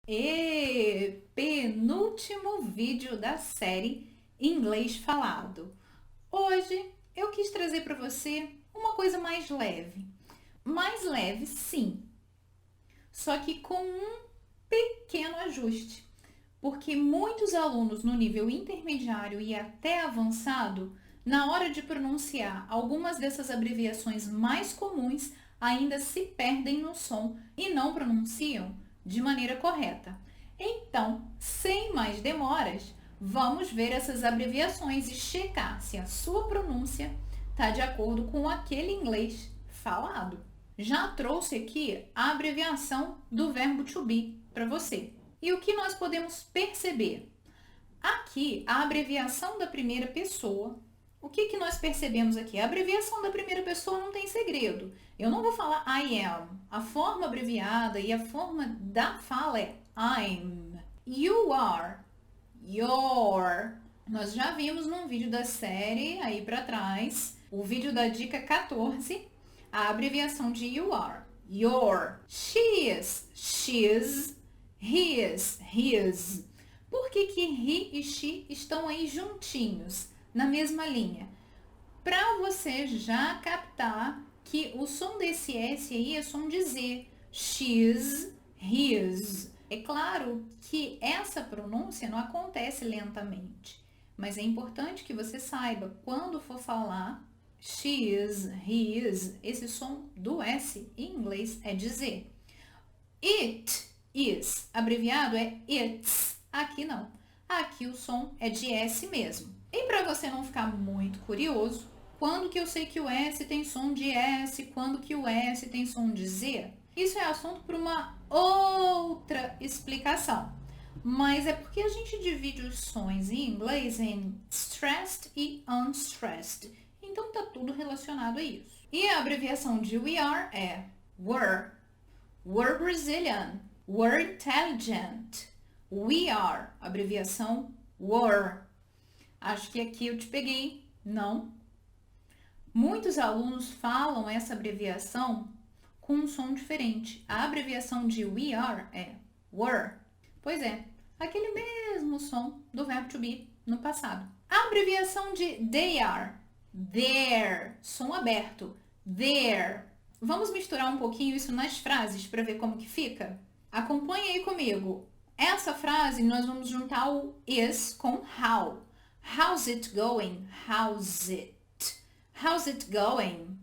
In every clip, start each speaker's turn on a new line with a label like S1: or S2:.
S1: E penúltimo vídeo da série Inglês Falado. Hoje eu quis trazer para você uma coisa mais leve. Mais leve, sim, só que com um pequeno ajuste, porque muitos alunos no nível intermediário e até avançado, na hora de pronunciar algumas dessas abreviações mais comuns, ainda se perdem no som e não pronunciam de maneira correta. Então, sem mais demoras, vamos ver essas abreviações e checar se a sua pronúncia está de acordo com aquele inglês falado. Já trouxe aqui a abreviação do verbo to be para você. E o que nós podemos perceber? Aqui, a abreviação da primeira pessoa. O que nós percebemos aqui? A abreviação da primeira pessoa não tem segredo. Eu não vou falar I am. A forma abreviada e a forma da fala é I'm. You are. Your. Nós já vimos num vídeo da série aí para trás, o vídeo da dica 14, a abreviação de you are. Your. She is. She's. He is. His. Por que he e she estão aí juntinhos, na mesma linha? Para você já captar que o som desse S aí é som de Z. She's, his. É claro que essa pronúncia não acontece lentamente, mas é importante que você saiba, quando for falar she is, he is, esse som do S em inglês é de Z. It is, abreviado é it's. Aqui não. Aqui o som é de S mesmo. E para você não ficar muito curioso, quando que eu sei que o S tem som de S, quando que o S tem som de Z? Isso é assunto para uma outra explicação. Mas é porque a gente divide os sons em inglês em stressed e unstressed. Então tá tudo relacionado a isso. E a abreviação de we are é were. We're Brazilian. We're intelligent. We are, abreviação were. Acho que aqui eu te peguei, não? Muitos alunos falam essa abreviação com um som diferente. A abreviação de we are é were. Pois é, aquele mesmo som do verbo to be no passado. A abreviação de they are, their, som aberto, their. Vamos misturar um pouquinho isso nas frases para ver como que fica? Acompanhe aí comigo. Essa frase nós vamos juntar o is com how. How's it going? How's it? How's it going?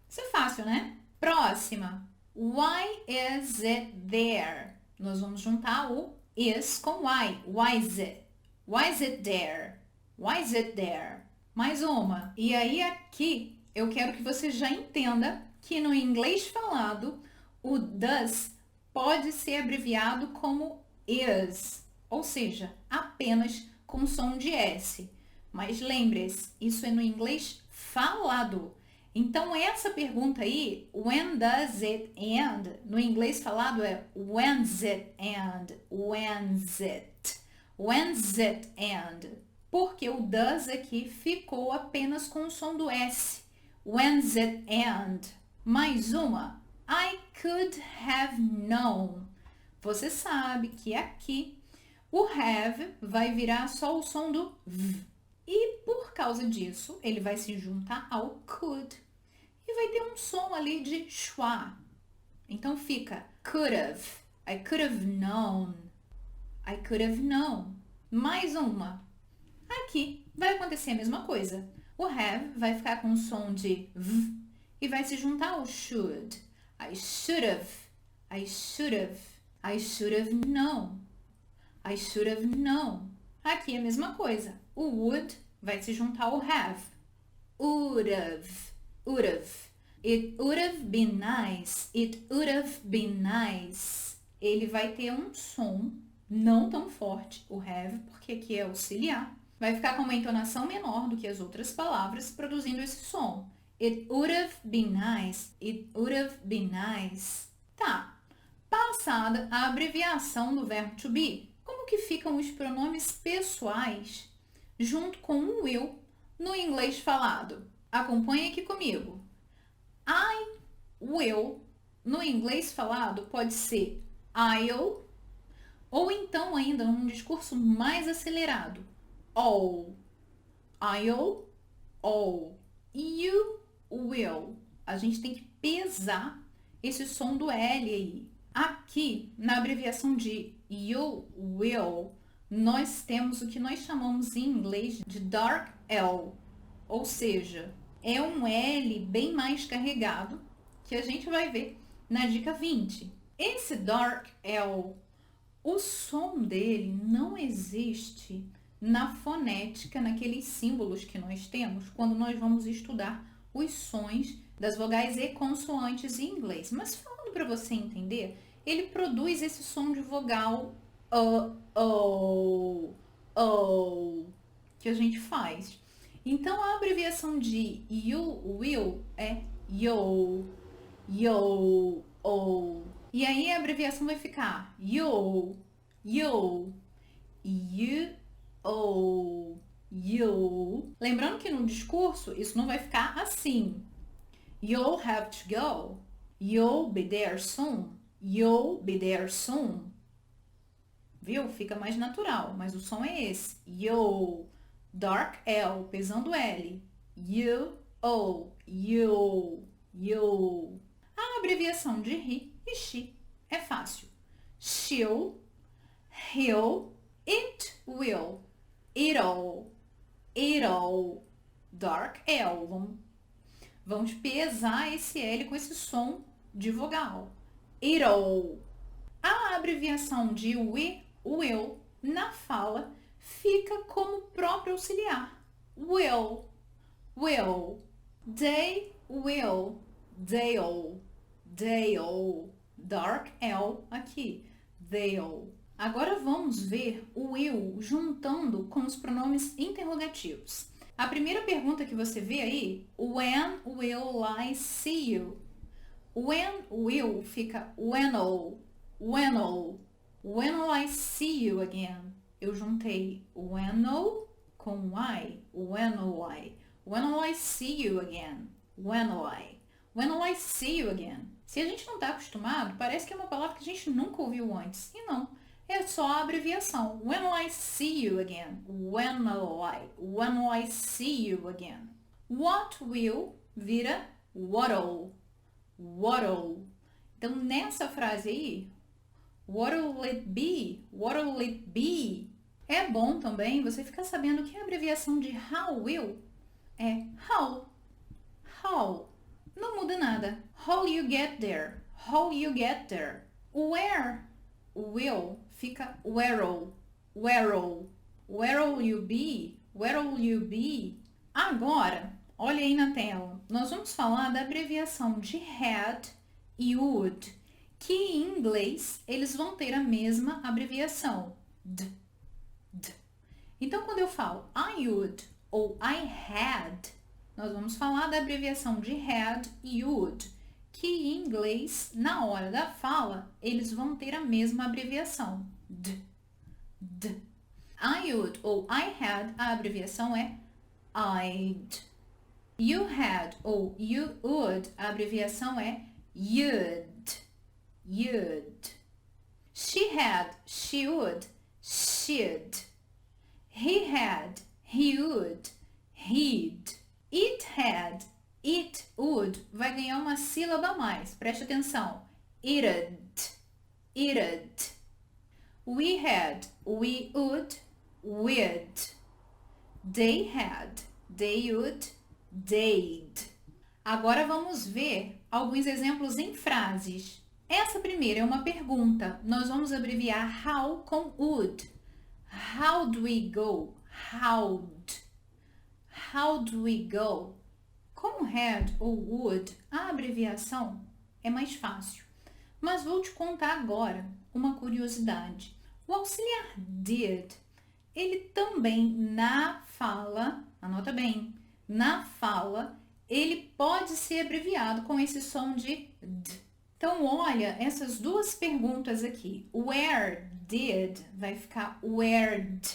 S1: Isso é fácil, né? Próxima. Why is it there? Nós vamos juntar o is com why. Why is it? Why is it there? Why is it there? Mais uma. E aí aqui eu quero que você já entenda que no inglês falado o does pode ser abreviado como is, ou seja, apenas com som de S. Mas lembre-se, isso é no inglês falado. Então essa pergunta aí, when does it end? No inglês falado é when's it end? When's it? When's it end? Porque o does aqui ficou apenas com o som do S. When's it end? Mais uma. I could have known. Você sabe que aqui o have vai virar só o som do V. E por causa disso, ele vai se juntar ao could. E vai ter um som ali de schwa. Então fica could have. I could have known. I could have known. Mais uma. Aqui vai acontecer a mesma coisa. O have vai ficar com o som de V e vai se juntar ao should. I should have. I should have. I should have known. I should have known. Aqui é a mesma coisa. O would vai se juntar ao have. Would have. Would have. It would have been nice. It would have been nice. Ele vai ter um som não tão forte, o have, porque aqui é auxiliar. Vai ficar com uma entonação menor do que as outras palavras, produzindo esse som. It would have been nice. It would have been nice. Tá. Passada a abreviação do verbo to be, como que ficam os pronomes pessoais junto com o will no inglês falado? Acompanhe aqui comigo. I will, no inglês falado, pode ser I'll, Ou então ainda num discurso mais acelerado. All, I'll, all, you will. A gente tem que pesar esse som do L aí. Aqui, na abreviação de you will, nós temos o que nós chamamos em inglês de dark L, ou seja, é um L bem mais carregado, que a gente vai ver na dica 20. Esse dark L, o som dele não existe na fonética, naqueles símbolos que nós temos quando nós vamos estudar os sons das vogais e consoantes em inglês. Mas falando para você entender, ele produz esse som de vogal que a gente faz. Então a abreviação de you will é yo, yo, o. E aí a abreviação vai ficar yo, yo, you, oh, you. Lembrando que no discurso isso não vai ficar assim. You'll have to go. You'll be there soon. You'll be there soon. Viu? Fica mais natural, mas o som é esse. You, dark L, pesando L. You, oh, you, you. A abreviação de he e she é fácil. She'll, he'll, it will, it'll, it'll, dark L. Vamos pesar esse L com esse som de vogal. It'll. A abreviação de we, will, na fala, fica como próprio auxiliar. Will, will. They will, they'll, they'll. Dark L aqui. They'll. Agora vamos ver o will juntando com os pronomes interrogativos. A primeira pergunta que você vê aí, when will I see you? When will fica when'll, when'll. When will I see you again? Eu juntei when'll com I, when'll I. When will I see you again? When'll I. When will I see you again? Se a gente não está acostumado, parece que é uma palavra que a gente nunca ouviu antes. E não. É só a abreviação. When will I see you again? When will I see you again? What will vira what'll. What'll. Então, nessa frase aí, what'll it be? What'll it be? É bom também você ficar sabendo que a abreviação de how will é how. How. Não muda nada. How you get there? How you get there? Where? Will fica where'll, where'll. Where'll you be? Where'll you be? Agora, olha aí na tela. Nós vamos falar da abreviação de had e would, que em inglês eles vão ter a mesma abreviação. D. Então, quando eu falo I would ou I had, nós vamos falar da abreviação de had e would, que em inglês, na hora da fala, eles vão ter a mesma abreviação. D. I would ou I had, a abreviação é I'd. You had ou you would, a abreviação é you'd. She had, she would, she'd. He had, he would, he'd. It had, it would, vai ganhar uma sílaba a mais. Preste atenção. It'd. We had, we would, we'd. They had, they would, they'd. Agora vamos ver alguns exemplos em frases. Essa primeira é uma pergunta. Nós vamos abreviar how com would. How do we go? How'd. How do we go? Com had ou would, a abreviação é mais fácil. Mas vou te contar agora uma curiosidade. O auxiliar did, ele também na fala, anota bem, na fala, ele pode ser abreviado com esse som de d. Então, olha essas duas perguntas aqui. Where did vai ficar where'd.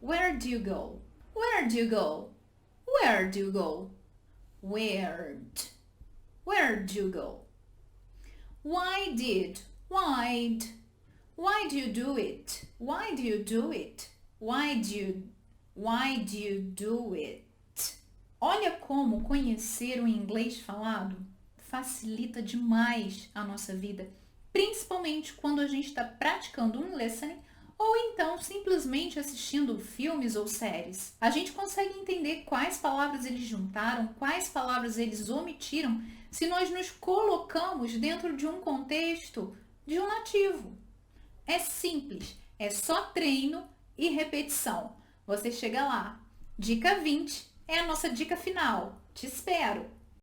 S1: Where do you go? Where do you go? Where do you go? Where'd. Where do you go? Why did? Why'd. Why do you do it? Why do you do it? Why do you do it? Olha como conhecer o inglês falado facilita demais a nossa vida, principalmente quando a gente está praticando um listening ou então simplesmente assistindo filmes ou séries. A gente consegue entender quais palavras eles juntaram, quais palavras eles omitiram, se nós nos colocamos dentro de um contexto de um nativo. É simples, é só treino e repetição. Você chega lá. Dica 20 é a nossa dica final. Te espero!